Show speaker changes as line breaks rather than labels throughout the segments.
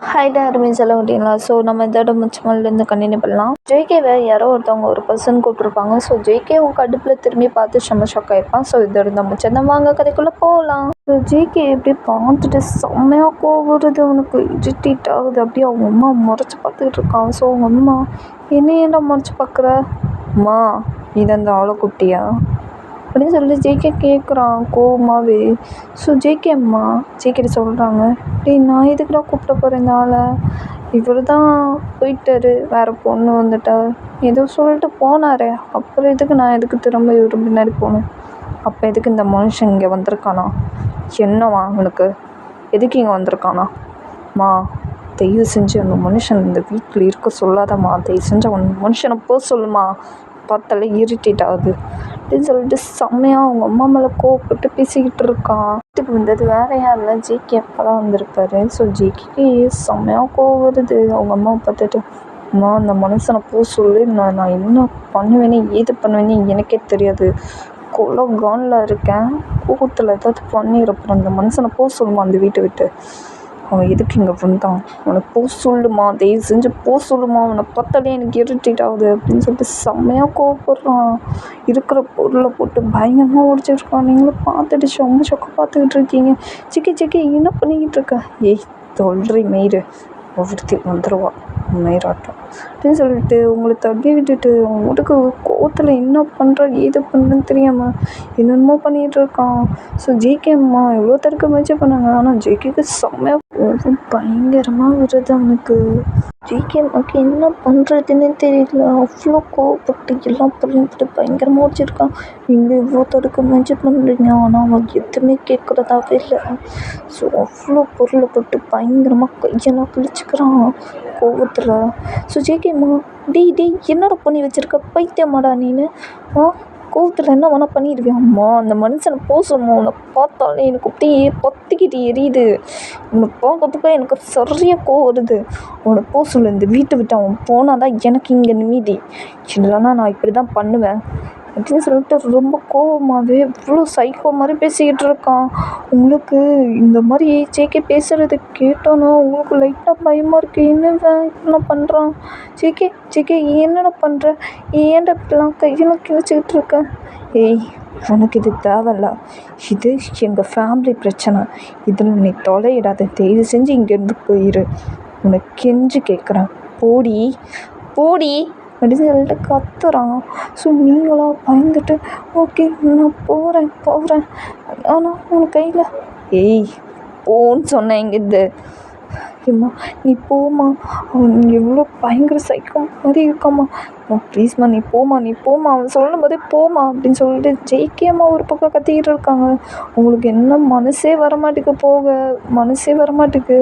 ஹைட்டா அருமைன்னு சொல்ல மாட்டீங்களா? ஸோ நம்ம இதோட முச்சமல்லேருந்து கண்டினியூ பண்ணலாம். ஜேகேவை யாரோ ஒருத்தவங்க ஒரு பர்சன் கூப்பிட்ருப்பாங்க. ஸோ ஜேகேவும் கடுப்பில் திரும்பி பார்த்து செம்ம ஷாக் ஆகிருப்பான். ஸோ இதோட இந்த முச்சம் வாங்க கதைக்குள்ளே போகலாம். ஸோ ஜேகே எப்படி பார்த்துட்டு செம்மையாக கோவருது, அவனுக்கு இரிட்டேட் ஆகுது. அப்படியே அவங்க அம்மா முறைச்சி பார்த்துக்கிட்டு இருக்கான். ஸோ அவங்க அம்மா என்ன முறைச்சி பார்க்குற அம்மா, இது அந்த ஆளை கூப்பிட்டியா அப்படின்னு சொல்லிட்டு ஜேகே கேட்குறான் கோவமாகவே. ஸோ ஜேகே அம்மா ஜேகேட்ட சொல்கிறாங்க, டேய் நான் எதுக்குடா கூப்பிட போகிறேன் இந்த ஆளை, இவர் தான் போயிட்டாரு, வேறு பொண்ணு வந்துட்டா ஏதோ சொல்லிட்டு போனாரே, அப்புறம் எதுக்கு திரும்ப இவர் பின்னாடி போகணும், அப்போ எதுக்கு இந்த மனுஷன் இங்கே வந்திருக்கானா, என்னவா அவனுக்கு, எதுக்கு இங்கே வந்திருக்கானா, மா தயவு செஞ்சு அந்த மனுஷன் இந்த வீட்டில் இருக்க சொல்லாதம்மா, தயவு செஞ்சு அவன் மனுஷனை போக சொல்லுமா, பார்த்தாலே இரிட்டேட் ஆகுது அப்படின்னு சொல்லிட்டு செம்மையாக அவங்க அம்மா மேலே கோவப்பட்டு பேசிக்கிட்டு இருக்கான். வீட்டுக்கு வந்தது வேறு யாரில் ஜேகே அப்போ தான் வந்திருப்பாரு. ஸோ ஜேகேக்கு செம்மையாக கோவம் வருது. அவங்க அம்மாவை பார்த்துட்டு, அம்மா அந்த மனுஷனை போக சொல்லி நான் என்ன பண்ணுவேனே ஏது பண்ணுவேனே எனக்கே தெரியாது, கொலை கானில் இருக்கேன், கோவத்தில் ஏதாவது பண்ணிடுறப்போ அந்த மனுஷனை போக சொல்லுமா அந்த வீட்டை விட்டு, அவன் எதுக்கு இங்கே வந்தான், அவனை போக சொல்லுமா, தயவு செஞ்சு போக சொல்லுமா, அவனை பார்த்தாலே எனக்கு இரிட்டேட் ஆகுது அப்படின்னு சொல்லிட்டு செம்மையாக கோவப்படுறான். இருக்கிற பொருளை போட்டு பயங்கரமாக உடைச்சிருக்கான். நீங்களும் பார்த்துட்டு செம்ம சொக்க பார்த்துக்கிட்டு இருக்கீங்க. சிக்கி என்ன பண்ணிக்கிட்டு இருக்க, ஏய் தொல்றி மயிறு ஒருத்தி வந்துடுவா மயிராட்டம் அப்படின்னு சொல்லிட்டு உங்களை தள்ளி விட்டுட்டு அவன் உடக்கு கோவத்தில் என்ன பண்ணுறா ஏது பண்ணுறன்னு தெரியாமல் என்னென்னமோ பண்ணிகிட்டு இருக்கான். ஸோ ஜேகே அம்மா எவ்வளோ தடுக்க முயற்சி பண்ணாங்க, ஆனால் ஜேகேக்கு செம்மையாக பயங்கரமாக வருது அவனுக்கு. ஜேகே அம்மாவுக்கு என்ன பண்ணுறதுன்னு தெரியல, அவ்வளோ கோவப்பட்டு எல்லாம் பண்ணிட்டு பயங்கரமாக முடிச்சிருக்கான். நீங்கள் எவ்வளோ தடுக்க முயற்சி பண்ணுறீங்க, ஆனால் அவன் எதுவுமே கேட்குறதாவே இல்லை. ஸோ அவ்வளோ பொருளை போட்டு பயங்கரமாக கையெல்லாம் கிழிச்சிக்கிறான் கோவத்தில். ஸோ ஜேகே அம்மா டேய் என்னோட பண்ணி வச்சுருக்க, பைத்தியமாடா நீனு, கோவத்தில் என்ன வேணால் பண்ணிடுவியா, அம்மா அந்த மனுஷனை போசம்மா, உன்னை பார்த்தாலே எனக்கு அப்படியே பற்றிக்கிட்டு எரியுது, உன்னை பார்க்கறதுக்காக எனக்கு சரியாக கோவம் வருது, அவனை போக சொல்லு, இந்த வீட்டை விட்டு அவன் போனால் தான் எனக்கு இங்கே நிம்மதி, இல்லைன்னா நான் இப்படி தான் பண்ணுவேன் அப்படின்னு சொல்லிட்டு ரொம்ப கோவமாகவே இவ்வளோ சைக்கோ மாதிரி பேசிக்கிட்டு இருக்கான். உங்களுக்கு இந்த மாதிரி ஜேகே பேசுகிறது கேட்டோன்னா உங்களுக்கு லைட்டாக பயமாக இருக்குது, இப்படிலாம் பண்ணுறான், ஜேகே என்னடா பண்ணுற, ஏன்டா இப்படிலாம் கையெல்லாம் கிழிச்சிக்கிட்டு இருக்க, ஏய் உனக்கு இது தேவையில்ல, இது எங்கள் ஃபேமிலி பிரச்சனை, இதில் நீ தொலையிடாத, தயவு செஞ்சு இங்கேருந்து போயிரு, உனக்கு கெஞ்சு கேட்குறேன், போடி அப்படின்னு சொல்லிட்டு கத்துறான். ஸோ நீங்களாம் பயந்துட்டு ஓகே நான் போகிறேன் ஆனால் உன் கையில், ஏய் போன்னு சொன்னேன் இங்கேருந்து, ஏம்மா நீ போம்மா, அவன் எவ்வளோ பயங்கர சைக்கோ மாதிரி இருக்காம்மா, ப்ளீஸ்மா நீ போம்மா அவன் சொல்லும் போதே போம்மா அப்படின்னு சொல்லிட்டு ஜேகே அம்மா ஒரு பக்கம் கத்திக்கிட்டு இருக்காங்க. உங்களுக்கு என்ன மனசே வரமாட்டுக்கு,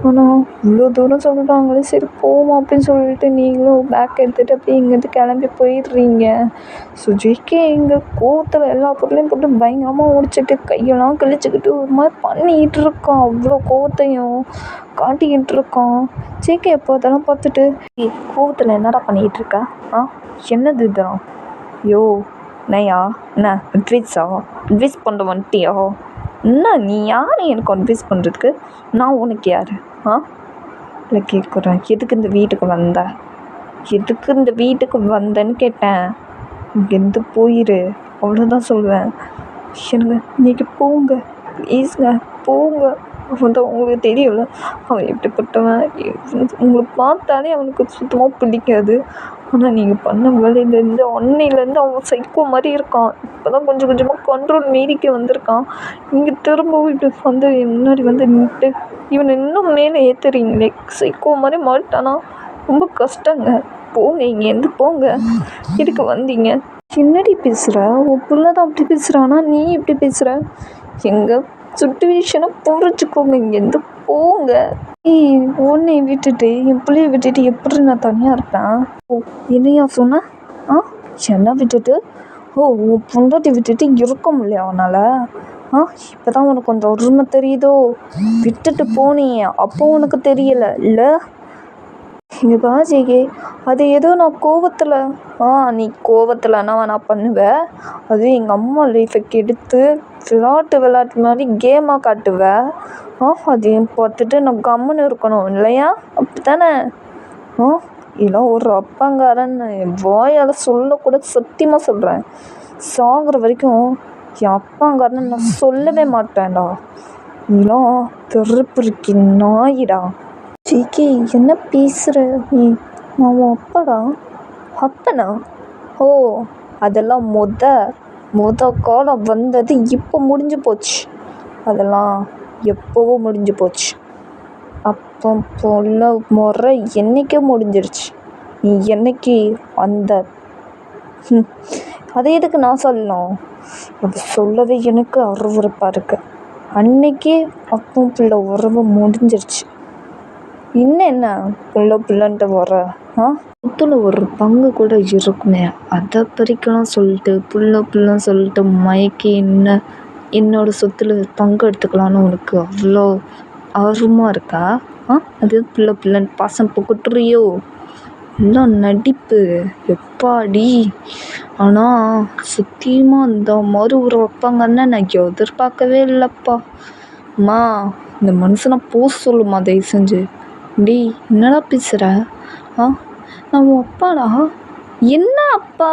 ஆனால் இவ்வளோ தூரம் சொல்கிறாங்களே, சரி போமா அப்படின்னு சொல்லிட்டு நீங்களும் பேக் எடுத்துகிட்டு அப்படியே இங்கேருந்து கிளம்பி போயிடுறீங்க. ஸோ ஜேகே இங்கே கோவத்தில் எல்லா பொருளையும் போட்டு பயங்கரமாக உடைச்சிட்டு கையெல்லாம் கிழிச்சிக்கிட்டு ஒரு மாதிரி பண்ணிக்கிட்டு இருக்கான், அவ்வளோ கோவத்தையும் காட்டிக்கிட்டு இருக்கான். ஜேகே எப்போ அதெல்லாம் பார்த்துட்டு, கோவத்தில் என்னடா பண்ணிக்கிட்டு இருக்க, என்னது இதுதான், யோ நையா என்ன அட்வைஸ் பண்ண வந்துட்டியா, என்ன நீ யார் எனக்கு அட்வைஸ் பண்ணுறதுக்கு, நான் உனக்கு யார் இல்லை கேட்குறேன், எதுக்கு இந்த வீட்டுக்கு வந்தேன்னு கேட்டேன், இங்கேருந்து போயிரு அவ்வளோதான் சொல்லுவேன், எனக்கு நீங்கள் போங்க ப்ளீஸுங்க போங்க, அவன் தான் உங்களுக்கு தெரியல அவன் எப்படிப்பட்டவன், உங்களுக்கு பார்த்தாலே அவனுக்கு சுத்தமாக பிடிக்காது, ஆனால் நீங்கள் பண்ண வேலையிலேருந்து அன்னையிலேருந்து அவன் சைக்கோ மாதிரி இருக்கான், இப்போ தான் கொஞ்சம் கொஞ்சமாக கண்ட்ரோல் மீறிக்க வந்திருக்கான், நீங்கள் திரும்பவும் இப்படி வந்து முன்னாடி வந்து நின்றுட்டு இவனை இன்னும் மேலே ஏற்றுறீங்களே, சைக்கோ மாதிரி மாட்டானா ரொம்ப கஷ்டங்க, போங்க இங்கேருந்து போங்க, இதுக்கு வந்தீங்க, என்னடி பேசுகிற, உன் பிள்ளை தான் அப்படி பேசுகிறானா, நீ எப்படி பேசுகிற, எங்கள் சுச்சுவேஷனை புரிஞ்சுக்கோங்க, இங்கேருந்து போங்க, உன்னை விட்டுட்டு என் பிள்ளைய விட்டுட்டு எப்படி நான் தனியாக இருப்பேன், என்னையா சொன்ன, என்ன விட்டுட்டு, உன் பொண்டாட்டி விட்டுட்டு இருக்க முடியல அவனால், இப்போ தான் உனக்கு அந்த உரிமை தெரியுதோ, விட்டுட்டு போனியே அப்போ உனக்கு தெரியலை இல்லை, இங்கே பா ஜிகே, அது ஏதோ நான் கோவத்தில் நீ கோவத்தில்னா நான் பண்ணுவேன். அதுவும் எங்கள் அம்மா லைஃப்பை கெடுத்து விளாட்டு மாதிரி கேமாக காட்டுவேன். அதையும் பார்த்துட்டு நான் கம்முன்னு இருக்கணும் இல்லையா? அப்படி தானே? இதெல்லாம் ஒரு அப்பங்காரன் என் வாயால் சொல்லக்கூட சத்தியமாக சொல்கிறேன். சாகிற வரைக்கும் என் அப்பாங்காரன்னு நான் சொல்லவே மாட்டேன்டா. இதெல்லாம் தெருப்புரிக்கி நாயிடா. ஜிகே, என்ன பேசுகிற நீ? நான் உன் அப்பாடா. அப்பனா? ஓ, அதெல்லாம் மொத காலம் வந்தது இப்போ முடிஞ்சு போச்சு. அதெல்லாம் எப்போவோ முடிஞ்சு போச்சு. அப்போ போல முறை என்றைக்கே முடிஞ்சிருச்சு. நீ என்னைக்கு அந்த அதை எதுக்கு நான் சொல்லணும்? அது சொல்லவே எனக்கு அருவருப்பாக இருக்கு. அன்னைக்கே அப்போ பிள்ளை உறவு முடிஞ்சிருச்சு. இன்னும் என்ன பிள்ளைன்ட்டு வர? சொத்துல ஒரு பங்கு கூட இருக்குமே, அதை பறிக்கலாம் சொல்லிட்டு பிள்ளைன்னு சொல்லிட்டு மயக்கி என்னோட சொத்துல பங்கு எடுத்துக்கலான்னு உனக்கு அவ்வளோ ஆர்வமாக இருக்கா? அது பிள்ளைன்னு பாசம் புகுட்டுறியோ? எல்லாம் நடிப்பு எப்பாடி. ஆனால் சத்தியமாக அந்த மாதிரி ஒரு வைப்பாங்கன்னு நான் எதிர்பார்க்கவே இல்லைப்பா. அம்மா, இந்த மனுஷனை சொல்லுமா தயவு செஞ்சு. என்னடா பேசுகிற? நான் உன் அப்பாடா. என்ன அப்பா?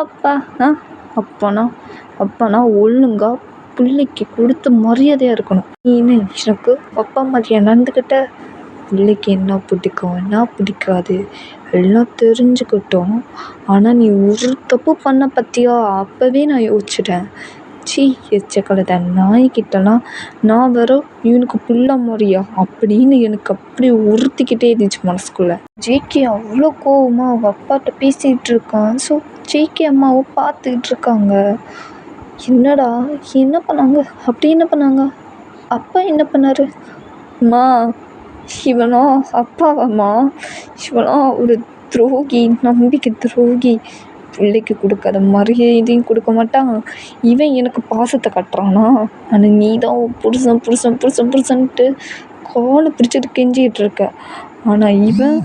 அப்பனா ஒழுங்கா பிள்ளைக்கு கொடுத்து மரியாதையாக இருக்கணும். நீ எனக்கு அப்பா மாதிரியா நடந்துக்கிட்ட? பிள்ளைக்கு என்ன பிடிக்கும் என்ன பிடிக்காது எல்லாம் தெரிஞ்சுக்கிட்டோம். ஆனால் நீ ஒரு தப்பு பண்ண பற்றியா? அப்போவே நான் யோசிச்சிட்டேன். எச்சக்கலதை நாய்கிட்டலாம் நான் வேற இவனுக்கு பிள்ளை மாதிரியா அப்படின்னு எனக்கு அப்படி உறுத்திக்கிட்டே இருந்துச்சு மனசுக்குள்ளே. ஜேகே அவ்வளோ கோவமாக அவங்க அப்பாட்ட பேசிகிட்டு இருக்கான். ஸோ ஜேகே அம்மாவும் பார்த்துக்கிட்டு இருக்காங்க. என்னடா என்ன பண்ணாங்க? அப்படி என்ன பண்ணாங்க? அப்பா என்ன பண்ணாரு? அம்மா, இவனா அப்பாவாம்மா? இவனா ஒரு துரோகி, நம்பிக்கை துரோகி. பிள்ளைக்கு கொடுக்காத மரியாதையும் கொடுக்க மாட்டான். இவன் எனக்கு பாசத்தை கட்டுறானா? ஆனால் நீ தான் புருஷன்ட்டு காலை பிடிச்சிட்டு கெஞ்சிக்கிட்டு இருக்க. ஆனால் இவன்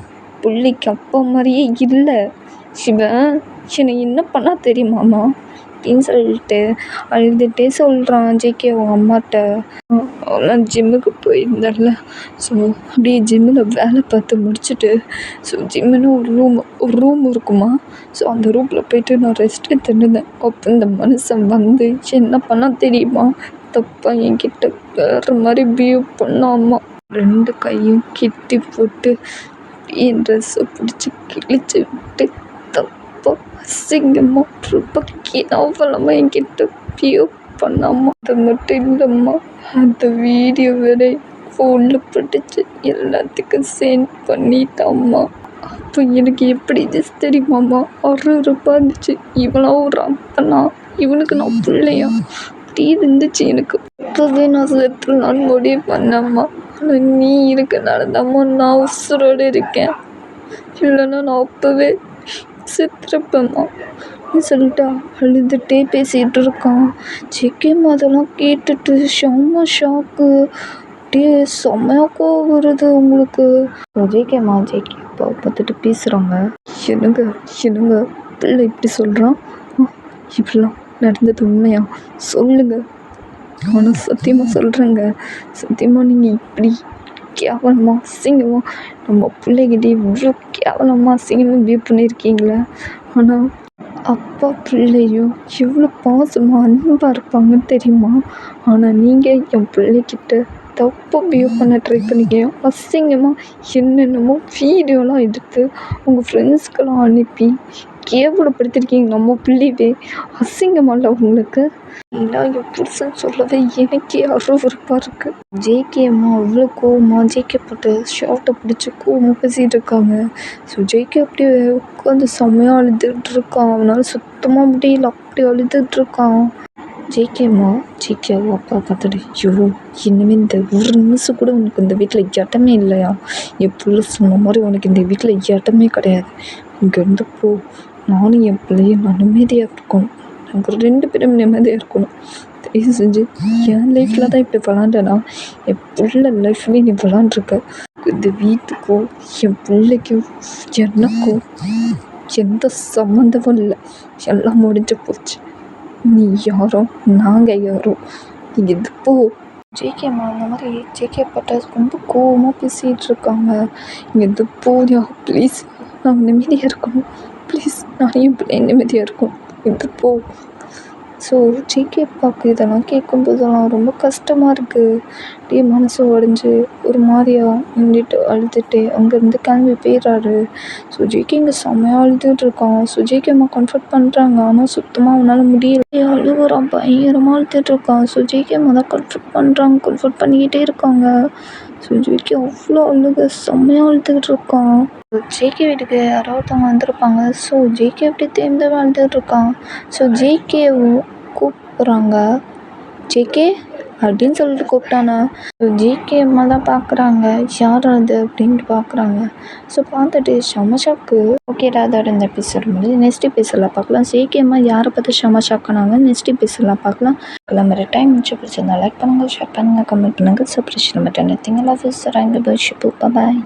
பிள்ளைக்கு அப்பா மாதிரியே இல்லை. இவன் என்னை என்ன பண்ணா தெரியுமாம்மா அப்படின்னு சொல்லிட்டு அழுதுகிட்டே சொல்கிறான் ஜேகே அவங்க அம்மாட்ட. அவெல்லாம் ஜிம்முக்கு போயிருந்தால. ஸோ அப்படியே ஜிம்மில் வேலை பார்த்து முடிச்சுட்டு ஜிம்முன்னு ஒரு ரூம் இருக்குமா. ஸோ அந்த ரூமில் போய்ட்டு நான் ரெஸ்ட் எடுத்துருந்தேன். அப்போ இந்த மனுஷன் வந்து என்ன பண்ணால் தெரியுமா? தப்பாக என்கிட்ட வேறு மாதிரி பிஹேவ் பண்ணாமா. 2 கையும் கெட்டி போட்டு என் ட்ரெஸ்ஸை பிடிச்சி கிழிச்சு விட்டு தப்பாக அசிங்கமாக ரொம்ப கேவலமாக என்கிட்ட பிஹேவ் பண்ணாமா. அது மட்டும் இல்லைம்மா, அந்த வீடியோ வேற ஃபோனில் பிடிச்சி எல்லாத்துக்கும் சென்ட் பண்ணிட்டாம்மா. அப்போ எனக்கு எப்படி தெரியுமாம்மா அருவருப்பாக இருந்துச்சு. இவனாம் ஒரு அப்பனா, இவனுக்கு நான் பிள்ளையா அப்படி இருந்துச்சு எனக்கு. இப்போவே நான் செத்துலான்னு முடிவு பண்ணேம்மா. ஆனால் நீ இருக்கனால தான்மா நான் உசுரோடு இருக்கேன். இல்லைன்னா நான் அப்போவே செத்துருப்பேம்மா சொல்லிட்டா அழுதுகிட்டே பேசிகிட்டு இருக்கான். ஜேகேம்மா அதெல்லாம் கேட்டுட்டு செம்ம ஷாக்கு. அப்படியே செம்மையாக கோவம் வருது அவங்களுக்கு. ஜேகேம்மா அப்பா பார்த்துட்டு பேசுகிறாங்க. என்னங்க பிள்ளை இப்படி சொல்கிறான்? இப்படிலாம் நடந்தது உண்மையா? சொல்லுங்க. ஆனால் சத்தியமாக சொல்கிறேங்க, சத்தியமாக நீங்கள் இப்படி கேவலமாக அசிங்கமாக நம்ம பிள்ளைகிட்டே இவ்வளோ கேவலமாக அசிங்கமாக பிஹேவ் பண்ணியிருக்கீங்களே. ஆனால் அப்பா பிள்ளையும் எவ்வளோ பாசமாக அன்பாக இருப்பாங்கன்னு தெரியுமா? ஆனால் நீங்கள் என் பிள்ளைக்கிட்ட தப்பாக பிஹேவ் பண்ண ட்ரை பண்ணிக்கீங்க. அசிங்கமாக என்னென்னமோ வீடியோலாம் எடுத்து உங்கள் ஃப்ரெண்ட்ஸ்க்கெல்லாம் அனுப்பி கேவலப்படுத்திருக்கீங்க நம்ம பிள்ளைவே. அசிங்கமாக இல்லை உங்களுக்கு? எல்லாம் என் புருஷன் சொல்லவே எனக்கே அருவருப்பாக இருக்குது. ஜேகே அம்மா அவ்வளோ கோவமாக ஜேகே போட்டு ஷர்ட்டை பிடிச்சி கோவமாக பேசிகிட்டு இருக்காங்க. ஸோ ஜேகே அப்படியே உட்காந்து செம்மையாக அழுதுகிட்டு இருக்கான். அவனால் சுத்தமாக முடியல, அப்படி அழுதுகிட்டு இருக்கான். ஜேகே அம்மா ஜேகேவும் அப்பா பார்த்துட்டு, ஐயோ இனிமேல் இந்த ஒரு நிமிஷம் கூட உனக்கு இந்த வீட்டில் இடமே இல்லையா? என் பிள்ளை சொன்ன மாதிரி உனக்கு இந்த வீட்டில் இடமே கிடையாது. இங்கேருந்து போ. நானும் என் பிள்ளையும் நான் நிம்மதியாக இருக்கணும். நாங்கள் 2 பேரும் நிம்மதியாக இருக்கணும். தயவு செஞ்சு என் லைஃப்பில் தான் இப்படி விளாண்டனா என் பிள்ளை லைஃப்லேயும் நீ விளாண்டுருக்க. இந்த வீட்டுக்கும் என் பிள்ளைக்கும் எனக்கும் எந்த சம்மந்தமும் இல்லை. எல்லாம் முடிஞ்சு போச்சு. நீ யாரோ நாங்கள் யாரோ. இது போ. ஜேகேம்மா அந்த மாதிரி ஜேகே பட்ட ரொம்ப கோவமாக பேசிகிட்டு இருக்காங்க. இது போயா ப்ளீஸ். நான் நிம்மதியாக இருக்கணும் ப்ளீஸ். நான் என் பிள்ளை நிம்மதியாக இருக்கணும். இது போ. ஸோ ஜேகே அப்பாவுக்கு இதெல்லாம் கேட்கும்போதெல்லாம் ரொம்ப கஷ்டமாக இருக்குது. அப்படியே மனசு உடஞ்சி ஒரு மாதிரியா நின்றுட்டு அழுதுகிட்டே அங்கேருந்து கிளம்பி போயிடுறாரு. ஸோ ஜேகே இங்கே செம்மையாக அழுதுகிட்டு இருக்கான். ஸோ ஜேகே அம்மா கம்ஃபர்ட் பண்ணுறாங்க. ஆனால் சுத்தமாக அவனால் முடியல. அழுகுறான், பயங்கரமாக அழுதுகிட்டு இருக்கான். ஸோ ஜேகே அம்மா தான் கம்ஃபர்ட் பண்ணுறாங்க, கம்ஃபர்ட் பண்ணிக்கிட்டே இருக்காங்க. ஸோ ஜேகே அவ்வளோ செம்மையாக அழுதுகிட்டு இருக்கான். ஜேகே வீட்டுக்கு யாரோ ஒருத்தவங்க வந்திருப்பாங்க. ஸோ ஜேகே அப்படியே தேர்ந்து அழுதுகிட்டு இருக்கான். ஸோ ஜேகேவும் கூப்பிட்றாங்க. ஜேகே அப்படின்னு சொல்லிட்டு கூப்பிட்டானா. ஸோ ஜேகே அம்மா தான் பார்க்குறாங்க, யார் அது அப்படின்ட்டு பார்க்குறாங்க. ஸோ பார்த்துட்டு செம ஷாக்கு. ஓகேடா, அதோட இந்த எபிசோட் முடிஞ்சு நெக்ஸ்ட் எபிசோடில் பார்க்கலாம். ஜேகே அம்மா யாரை பார்த்து செம ஷாக்கானாங்க நெக்ஸ்ட் எபிசோடில் பார்க்கலாம். கிளம்புற டைம் முடிச்சு பிடிச்சிருந்தா லைக் பண்ணுங்கள், ஷேர் பண்ணுங்கள், கமெண்ட் பண்ணுங்கள், சப்ஸ்கிரைப் பண்ணுங்கள். திங்களா பாய்.